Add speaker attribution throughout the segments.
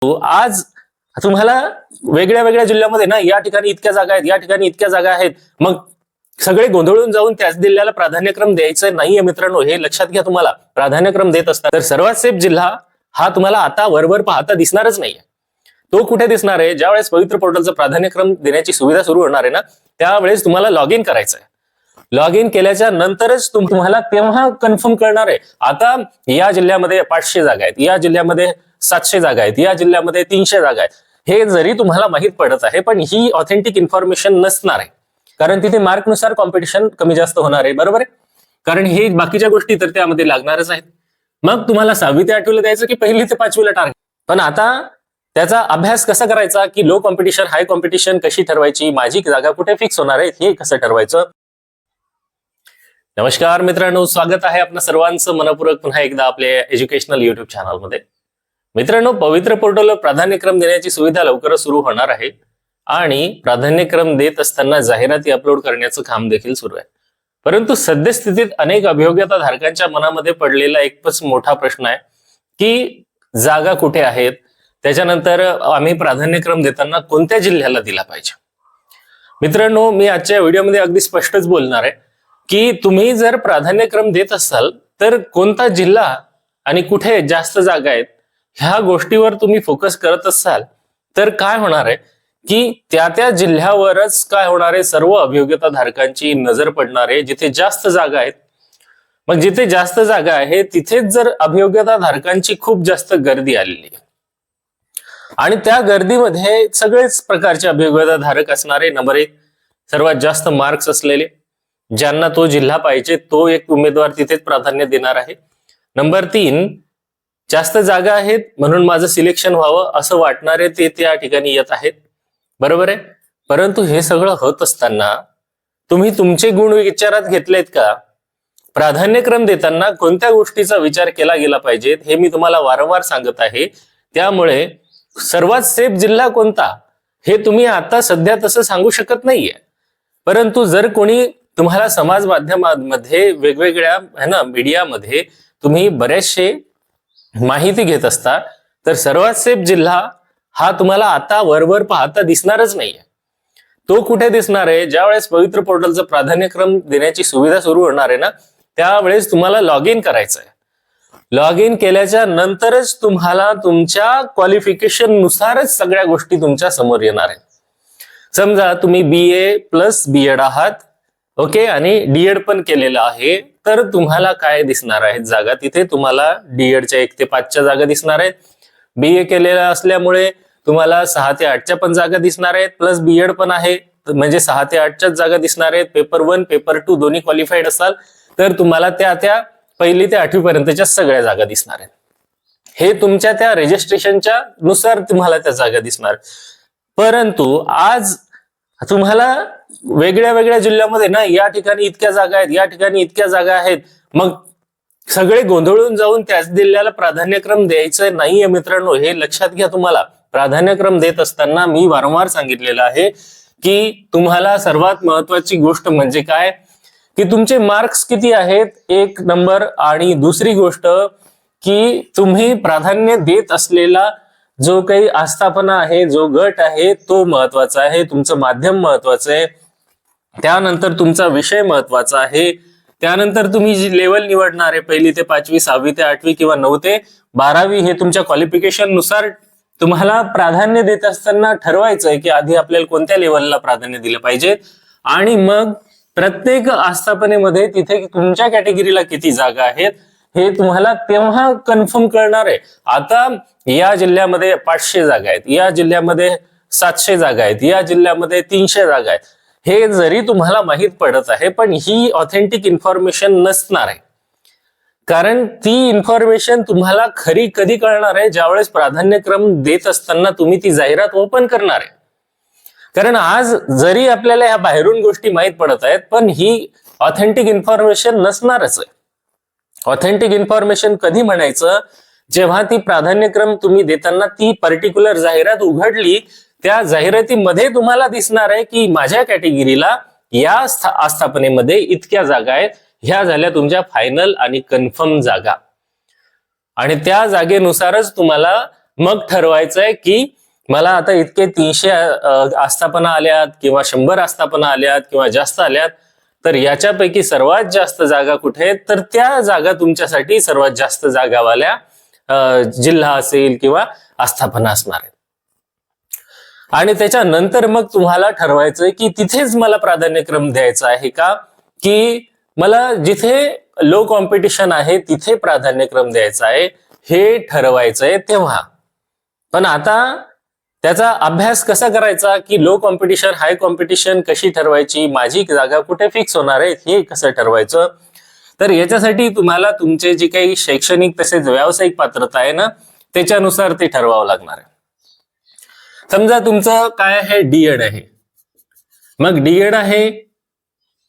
Speaker 1: आज तुम्हाला वेगळ्या वेगळ्या जिल्ह्यामध्ये ना या ठिकाणी इतक्या जागा आहेत, या ठिकाणी इतक्या जागा आहेत, मग सगळे गोंधळून जाऊन त्याच जिल्ह्याला प्राधान्यक्रम द्यायचं नाहीये मित्रांनो, हे लक्षात घ्या. तुम्हाला प्राधान्यक्रम देत असतात तर सर्वात सेफ जिल्हा हा तुम्हाला आता वरवर पाहता दिसणारच नाहीये. तो कुठे दिसणार आहे? ज्यावेळेस पवित्र पोर्टलचं प्राधान्यक्रम देण्याची सुविधा सुरू होणार आहे ना, त्यावेळेस तुम्हाला लॉग इन करायचं आहे. लॉग इन केल्याच्या नंतरच तुम्हाला तेव्हा कन्फर्म करणार आहे. आता या जिल्ह्यामध्ये 500 जागा आहेत, या जिल्ह्यामध्ये 700 जागा आहेत, या जिल्ह्यामध्ये 300 जागा आहेत, हे जरी तुम्हाला माहित पडत आहे पण ही ऑथेंटिक इन्फॉर्मेशन नसणार आहे. कारण तिथे मार्कनुसार कॉम्पिटिशन कमी जास्त होणार आहे, बरोबर आहे. कारण हे बाकीच्या गोष्टी तर त्यामध्ये लागणारच आहेत. मग तुम्हाला 6वी ते 8वीला द्यायचं की 1ली ते 5वीला टार्गेट. पण आता त्याचा अभ्यास कसा करायचा की लो कॉम्पिटिशन हाय कॉम्पिटिशन कशी ठरवायची, माझी जागा कुठे फिक्स होणार आहे हे कसं ठरवायचं. नमस्कार मित्रांनो, स्वागत आहे आपल्या सर्वांचं मनपूर्वक पुन्हा एकदा आपल्या एज्युकेशनल युट्यूब चॅनलमध्ये. मित्रांनो, पवित्र पोर्टलवर प्राधान्यक्रम देण्याची सुविधा लवकरच सुरू होणार आहे आणि प्राधान्यक्रम देत असताना जाहिराती अपलोड करण्याचं काम देखील सुरू आहे. परंतु सद्यस्थितीत अनेक अभियोग्यता धारकांच्या मनामध्ये पडलेला एकच मोठा प्रश्न आहे की जागा कुठे आहेत, त्याच्यानंतर आम्ही प्राधान्यक्रम देताना कोणत्या जिल्ह्याला दिला पाहिजे. मित्रांनो, मी आजच्या व्हिडिओमध्ये अगदी स्पष्टच बोलणार आहे की तुम्ही जर प्राधान्यक्रम देत असाल तर कोणता जिल्हा आणि कुठे जास्त जागा आहेत ह्या गोष्टीवर तुम्ही फोकस करत असाल तर काय होणार आहे की त्या जिल्ह्यावरच काय होणार आहे, सर्व अभियोग्यता धारकांची नजर पडणार आहे जिथे जास्त जागा आहेत. मग जिथे जास्त जागा आहे तिथेच जर अभियोग्यता धारकांची खूप जास्त गर्दी आलेली आहे आणि त्या गर्दीमध्ये सगळेच प्रकारचे अभियोग्यता धारक असणारे, नंबर 1 सर्वात जास्त मार्क्स असलेले, ज्यांना तो जिल्हा पाहिजे तो एक उमेदवार तिथेच प्राधान्य देणार आहे. नंबर 3 जास्त जागा आहेत म्हणून माझं सिलेक्शन व्हावं असं वाटणारे ते त्या ठिकाणी येत आहेत, बरोबर आहे. परंतु हे सगळं होत असताना तुम्ही तुमचे गुण विचारात घेतलेत का? प्राधान्यक्रम देताना कोणत्या गोष्टीचा विचार केला गेला पाहिजे हे मी तुम्हाला वारंवार सांगत आहे. त्यामुळे सर्वात सेफ जिल्हा कोणता हे तुम्ही आता सध्या तसं सांगू शकत नाहीये. परंतु जर कोणी तुम्हाला समाज माध्यमांमध्ये वेगवेगळ्या मीडियामध्ये तुम्ही बरेचसे माहिती घेत असता तर सर्वात सेफ जिल्हा हा तुम्हाला आता वरवर पाहता दिसणारच नाहीये. तो कुठे दिसणार आहे? ज्यावेळेस पवित्र पोर्टलचं प्राधान्यक्रम देण्याची सुविधा सुरू होणार आहे ना, त्यावेळेस तुम्हाला लॉग इन करायचं आहे. लॉग इन केल्याच्या नंतरच तुम्हाला तुमच्या क्वालिफिकेशन नुसारच सगळ्या गोष्टी तुमच्या समोर येणार आहेत. समजा तुम्ही BA प्लस B.Ed आहात, ओके, आणि D.Ed पण केलेलं आहे, तर तुम्हाला काय दिसणार आहेत जागा? तिथे तुम्हाला D.Edच्या 1 ते 5च्या जागा दिसणार आहेत. BA केलेला असल्यामुळे तुम्हाला 6 ते 8च्या पण जागा दिसणार आहेत, प्लस B.Ed पण आहे म्हणजे 6 ते 8च्याच जागा दिसणार आहेत. पेपर 1 पेपर 2 दोन्ही क्वालिफाईड असाल तर तुम्हाला त्या 1ली ते 8वी पर्यंतच्या सगळ्या जागा दिसणार आहेत. हे तुमच्या त्या रजिस्ट्रेशनच्या नुसार तुम्हाला त्या जागा दिसणार. परंतु आज तुम्हाला वेगळ्या वेगळ्या जिल्ह्यामध्ये ना या ठिकाणी इतक्या जागा आहेत, या ठिकाणी इतक्या जागा आहेत, मग सगळे गोंधळून जाऊन त्याच जिल्ह्याला प्राधान्यक्रम द्यायचं नाहीये मित्रांनो, हे लक्षात घ्या. तुम्हाला प्राधान्यक्रम देत असताना मी वारंवार सांगितलेलं आहे की तुम्हाला सर्वात महत्वाची गोष्ट म्हणजे काय की तुमचे मार्क्स किती आहेत, 1 नंबर, आणि दुसरी गोष्ट की तुम्ही प्राधान्य देत असलेला जो काही आस्थापना आहे, जो गट आहे तो महत्वाचा आहे, तुमचं माध्यम महत्वाचं आहे, त्यानंतर तुमचा विषय महत्वाचा आहे, त्यानंतर तुम्ही जी लेवल निवडणार आहे 1ली ते 5वी, 6वी ते 8वी किंवा 9 ते 12वी, हे तुमच्या क्वालिफिकेशन नुसार तुम्हाला प्राधान्य देत असताना ठरवायचं आहे की आधी आपल्याला कोणत्या लेवलला प्राधान्य दिलं पाहिजे आणि मग प्रत्येक आस्थापनेमध्ये तिथे तुमच्या कॅटेगरीला किती जागा आहेत हे तुम्हाला तेव्हा कन्फर्म करणार आहे. आता या जिल्ह्यामध्ये 500 जागा आहेत, या जिल्ह्यामध्ये 700 जागा आहेत, या जिल्ह्यामध्ये 300 जागा आहेत, हे जरी तुम्हाला माहित पडत आहे पण ही ऑथेंटिक इन्फॉर्मेशन नसणार आहे. कारण ती इन्फॉर्मेशन तुम्हाला खरी कधी कळणार आहे? ज्यावेळेस प्राधान्यक्रम देत असताना तुम्ही ती जाहिरात ओपन करणार आहे. कारण आज जरी आपल्याला ह्या बाहेरून गोष्टी माहित पडत आहेत पण ही ऑथेंटिक इन्फॉर्मेशन नसणारच आहे. ऑथेंटिक इन्फॉर्मेशन कधी म्हणायचं? जेव्हा ती प्राधान्यक्रम तुम्ही देताना ती पर्टिक्युलर जाहिरात उघडली, त्या जाहिरातीमध्ये तुम्हाला दिसणार आहे की माझ्या कॅटेगरीला या आस्थापनेमध्ये इतक्या जागा आहेत, ह्या झाल्या तुमच्या फायनल आणि कन्फर्म जागा. आणि त्या जागेनुसारच तुम्हाला मग ठरवायचंय की मला आता इतके 300 आस्थापना आल्यात किंवा 100 आस्थापना आल्यात किंवा जास्त आल्यात, तर याच्यापैकी सर्वात जास्त जागा कुठे आहेत, तर त्या जागा तुमच्यासाठी सर्वात जास्त जागावाल्या जिल्हा असेल किंवा आस्थापना असणार आहे. आणि त्याच्यानंतर मग तुम्हाला ठरवायचंय की तिथेच मला प्राधान्यक्रम द्यायचा आहे का, की मला जिथे लो कॉम्पिटिशन आहे तिथे प्राधान्यक्रम द्यायचा आहे, हे ठरवायचंय तेव्हा. पण आता त्याचा अभ्यास कसा करायचा, की लो कॉम्पिटिशन हाय कॉम्पिटिशन कशी ठरवायची, माझी जागा कुठे फिक्स होणार आहे हे कसं ठरवायचं, तर याच्यासाठी तुम्हाला तुमचे जे काही शैक्षणिक तसेच व्यावसायिक पात्रता आहे ना त्याच्यानुसार ते ठरवावं लागणार आहे. समजा तुमचं काय आहे, डीएड आहे. मग डीएड आहे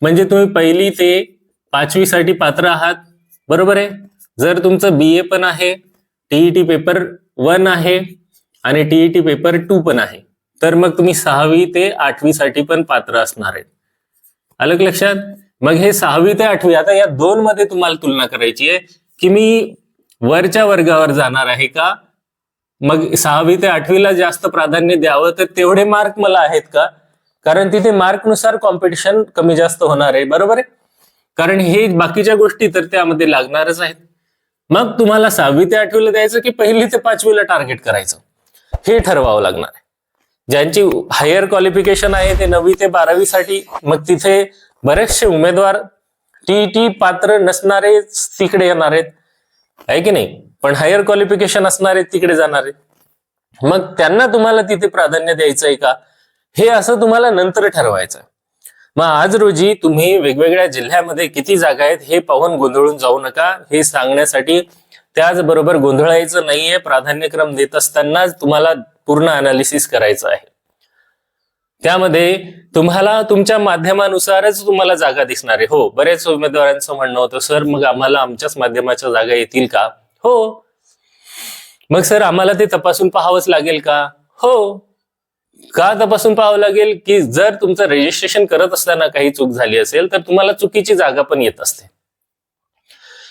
Speaker 1: म्हणजे तुम्ही 1ली ते 5वी साठी पात्र आहात, बरोबर आहे. जर तुमचं बीए पण आहे, टीईटी पेपर 1 आहे आणि टीईटी पेपर 2 पण आहे, तर मग तुम्ही 6वी ते 8वी साठी पण पात्र असणार आहेत. आलं का लक्षात? मग हे 6वी ते 8वी, आता या 2 मध्ये तुम्हाला तुलना करायची आहे की मी वरच्या वर्गावर जाणार आहे का, मग 6वी ते 8वीला जास्त प्राधान्य द्यावं तर तेवढे मार्क मला आहेत का, कारण तिथे मार्कनुसार कॉम्पिटिशन कमी जास्त होणार आहे, बरोबर आहे. कारण हे बाकीच्या गोष्टी तर त्यामध्ये लागणारच आहेत. मग तुम्हाला 6वी ते 8वीला द्यायचं की 1ली ते 5वीला टार्गेट करायचं हे ठरवावं लागणार आहे. ज्यांची हायर क्वालिफिकेशन आहे ते 9वी ते 12वी साठी, मग तिथे बरेचसे उमेदवार टीईटी पात्र नसणारे तिकडे येणार आहेत, आहे की नाही, पण हायर क्वालिफिकेशन असणारे तिकडे जाणार आहेत. मग त्यांना तुम्हाला तिथे प्राधान्य द्यायचंय का, हे असं तुम्हाला नंतर ठरवायचं. मग आज रोजी तुम्ही वेगवेगळ्या जिल्ह्यामध्ये किती जागा आहेत हे पाहून गोंधळून जाऊ नका. हे सांगण्यासाठी त्याचबरोबर गोंधळायचं नाहीये, प्राधान्यक्रम देत असतानाच तुम्हाला पूर्ण अनालिसिस करायचं आहे. त्यामध्ये तुम्हाला तुमच्या माध्यमानुसारच तुम्हाला जागा दिसणार आहे. हो, बरेच उमेदवारांचं म्हणणं होतं, सर मग आम्हाला आमच्याच माध्यमाच्या जागा येतील का? हो. मग सर आम्हाला ते तपासून पाहावंच लागेल का? हो. का तपासून पाहावं लागेल, की जर तुमचं रजिस्ट्रेशन करत असताना काही चूक झाली असेल तर तुम्हाला चुकीची जागा पण येत असते.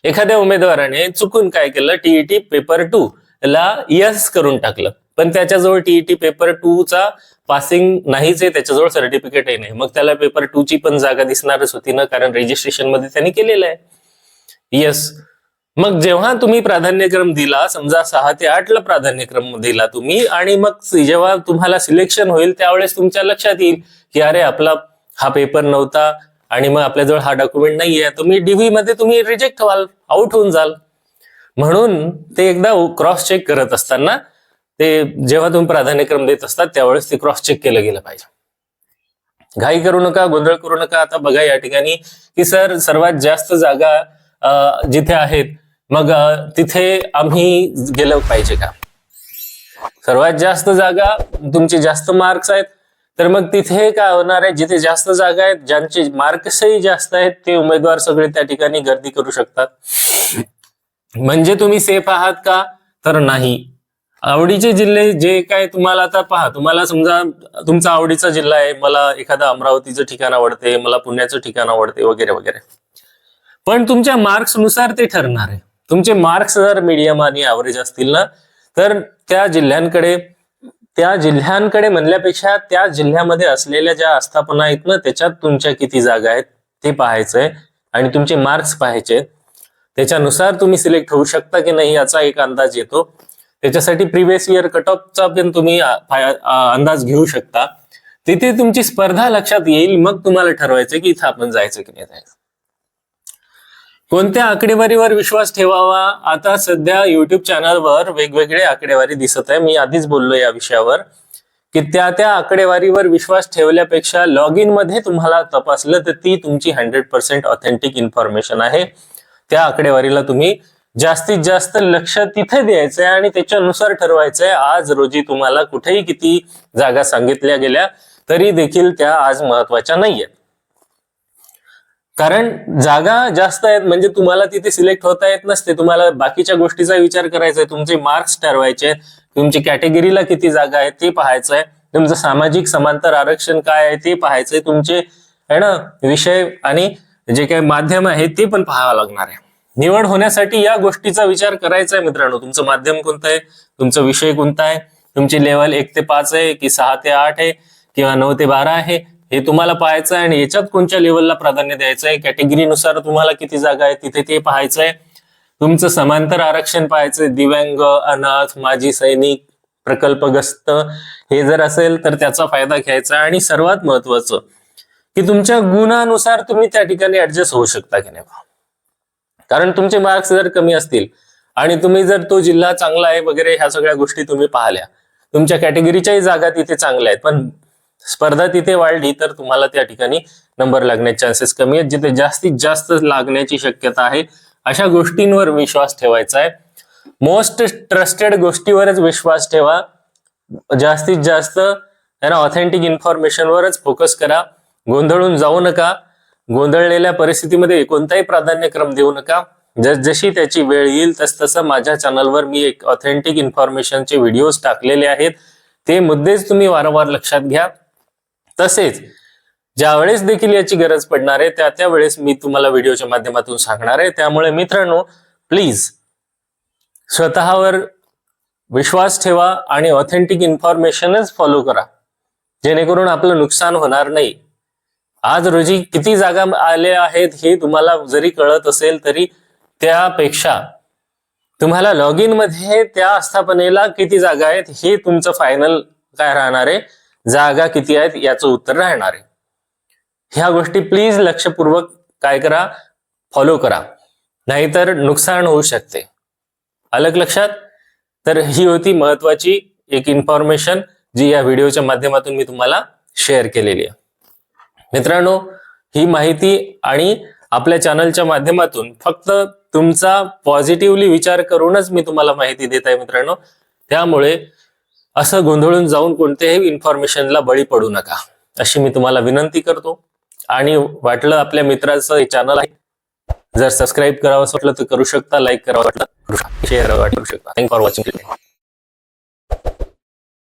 Speaker 1: एखाद्या उमेदवाराने चुकून काय केलं, टीईटी पेपर 2 ला यस करून टाकलं, पण त्याच्याजवळ टीईटी पेपर 2 चा पासिंग नाहीच आहे, त्याच्याजवळ सर्टिफिकेटही नाही. मग त्याला पेपर 2 ची पण जागा दिसणारच होती ना, कारण रजिस्ट्रेशन मध्ये त्यांनी केलेलं आहे यस. मग जेव्हा तुम्ही प्राधान्यक्रम दिला, समजा 6 ते 8 ला प्राधान्यक्रम दिला तुम्ही, आणि मग जेव्हा तुम्हाला सिलेक्शन होईल त्यावेळेस तुमच्या लक्षात येईल की अरे आपला हा पेपर नव्हता आणि मग आपल्याजवळ हा डॉक्युमेंट नाहीये, तुम्ही डीव्ही मध्ये तुम्ही रिजेक्ट व्हाल, आउट होऊन जाल. म्हणून ते एकदा क्रॉस चेक करत असताना, ते जेव्हा तुम्ही प्राधान्यक्रम देत असतात त्यावेळेस ते क्रॉस चेक केलं गेलं पाहिजे. घाई करू नका, गोंधळ करू नका. आता बघा या ठिकाणी की सर सर्वात जास्त जागा जिथे आहेत, मग तिथे आम्ही गेलं पाहिजे का? सर्वात जास्त जागा, तुमचे जास्त मार्क्स आहेत, तर मग तिथे काय होणार आहे, जिथे जास्त जागा आहेत, ज्यांचे मार्क्सही जास्त आहेत ते उमेदवार सगळे त्या ठिकाणी गर्दी करू शकतात. म्हणजे तुम्ही सेफ आहात का? तर नाही. आवडीचे जिल्हे जे काय तुम्हाला, आता पहा, तुम्हाला समजा तुमचा आवडीचा जिल्हा आहे, मला एखादा अमरावतीचं ठिकाण आवडते, मला पुण्याचं ठिकाण आवडते वगैरे वगैरे, पण तुमच्या मार्क्स नुसार ते ठरणार आहे. तुमचे मार्क्स जर मीडियम आणि ॲव्हरेज असतील ना, तर त्या जिल्ह्यांकडे म्हणल्यापेक्षा त्या जिल्ह्यामध्ये असलेल्या ज्या आस्थापना आहेत ना त्याच्यात तुमच्या किती जागा आहेत ते पाहायचंय आणि तुमचे मार्क्स पाहायचे. त्याच्यानुसार तुम्ही सिलेक्ट होऊ शकता की नाही याचा एक अंदाज येतो. त्याच्यासाठी प्रिव्हियस इयर कट ऑफचा पण तुम्ही अंदाज घेऊ शकता. तिथे तुमची स्पर्धा लक्षात येईल, मग तुम्हाला ठरवायचं की इथं आपण जायचं की नाही जायचं. कोणत्या आकडेवारीवर विश्वास ठेवावा? आता सध्या युट्यूब चॅनलवर वेगवेगळे आकडेवारी दिसत आहे. मी आधीच बोललो या विषयावर की त्या आकडेवारीवर विश्वास ठेवल्यापेक्षा लॉग इन मध्ये तुम्हाला तपासलं तर ती तुमची 100% ऑथेंटिक इन्फॉर्मेशन आहे. त्या आकडेवारीला तुम्ही जास्तीत जास्त लक्ष तिथे द्यायचंय आणि त्याच्यानुसार ठरवायचंय. आज रोजी तुम्हाला कुठेही किती जागा सांगितल्या गेल्या तरी देखील त्या आज महत्वाच्या नाहीयेत. कारण जागा जास्त आहेत म्हणजे तुम्हाला तिथे सिलेक्ट होता येत नसते. तुम्हाला बाकीच्या गोष्टीचा विचार करायचा आहे, तुमचे मार्क्स ठरवायचे, तुमची कॅटेगरीला किती जागा आहेत ते पाहायचंय, तुमचं सामाजिक समांतर आरक्षण काय आहे ते पाहायचंय, तुमचे है ना विषय आणि जे काही माध्यम आहे ते पण पाहावं लागणार आहे. निवड होण्यासाठी या गोष्टीचा विचार करायचा आहे मित्रांनो. तुमचं माध्यम कोणतं आहे, तुमचा विषय कोणता आहे, तुमची लेवल 1 ते 5 आहे की 6 ते 8 आहे किंवा 9 ते 12 आहे, हे तुम्हाला पाहायचं आहे. आणि याच्यात कोणत्या लेवलला प्राधान्य द्यायचं आहे, कॅटेगरीनुसार तुम्हाला किती जागा आहे तिथे ते पाहायचं आहे. तुमचं समांतर आरक्षण पाहायचंय, दिव्यांग, अनाथ, माजी सैनिक, प्रकल्पग्रस्त हे जर असेल तर त्याचा फायदा घ्यायचा. आणि सर्वात महत्वाचं की तुमच्या गुणानुसार तुम्ही त्या ठिकाणी ऍडजस्ट होऊ शकता की नाही. कारण तुमचे मार्क्स जर कमी असतील आणि तुम्ही जर तो जिल्हा चांगला आहे वगैरे ह्या सगळ्या गोष्टी तुम्ही पाहिल्या, तुमच्या कॅटेगरीच्याही जागा तिथे चांगल्या आहेत, पण स्पर्धा तिथे वाढली तर तुम्हाला त्या ठिकाणी नंबर लागण्याचे चान्सेस कमी आहेत. जिथे जास्तीत जास्त लागण्याची शक्यता आहे अशा गोष्टींवर विश्वास ठेवायचा आहे. मोस्ट ट्रस्टेड गोष्टीवरच विश्वास ठेवा. जास्तीत जास्त ऑथेंटिक इन्फॉर्मेशनवरच फोकस करा. गोंधळून जाऊ नका. गोंधळलेल्या परिस्थितीमध्ये कोणताही प्राधान्यक्रम देऊ नका. जशी त्याची वेळ येईल तसं माझ्या चॅनलवर मी एक ऑथेंटिक इन्फॉर्मेशनचे व्हिडिओज टाकलेले आहेत. ते मुद्देच तुम्ही वारंवार लक्षात घ्या. तसेच ज्यावेळेस देखील याची गरज पडणार आहे त्या वेळेस मी तुम्हाला व्हिडिओच्या माध्यमातून सांगणार आहे. त्यामुळे मित्रांनो, प्लीज स्वतःवर विश्वास ठेवा आणि ऑथेंटिक इन्फॉर्मेशनच फॉलो करा, जेणेकरून आपलं नुकसान होणार नाही. आज रोजी किती जागा आल्या आहेत हे तुम्हाला जरी कळत असेल तरी त्यापेक्षा तुम्हाला लॉग इन मध्ये त्या आस्थापनेला किती जागा आहेत हे तुमचं फायनल काय राहणार आहे, जागा किती आहेत याचं उत्तर राहणार आहे. ह्या गोष्टी प्लीज लक्षपूर्वक काय करा, फॉलो करा, नाहीतर नुकसान होऊ शकते. अलग लक्षात. तर ही होती महत्वाची एक इन्फॉर्मेशन जी या व्हिडिओच्या माध्यमातून मी तुम्हाला शेअर केलेली आहे. मित्रांनो, ही माहिती आणि आपल्या चॅनलच्या माध्यमातून फक्त तुमचा पॉझिटिव्हली विचार करूनच मी तुम्हाला माहिती देत आहे मित्रांनो. त्यामुळे असं गोंधळून जाऊन कोणत्याही इन्फॉर्मेशनला बळी पडू नका अशी मी तुम्हाला विनंती करतो. आणि वाटलं आपल्या मित्राचं चॅनल आहे, जर सबस्क्राईब करावं वाटलं तर करू शकता, लाईक करावं वाटलं करू शकता, शेअर करू शकता. Thank you for watching.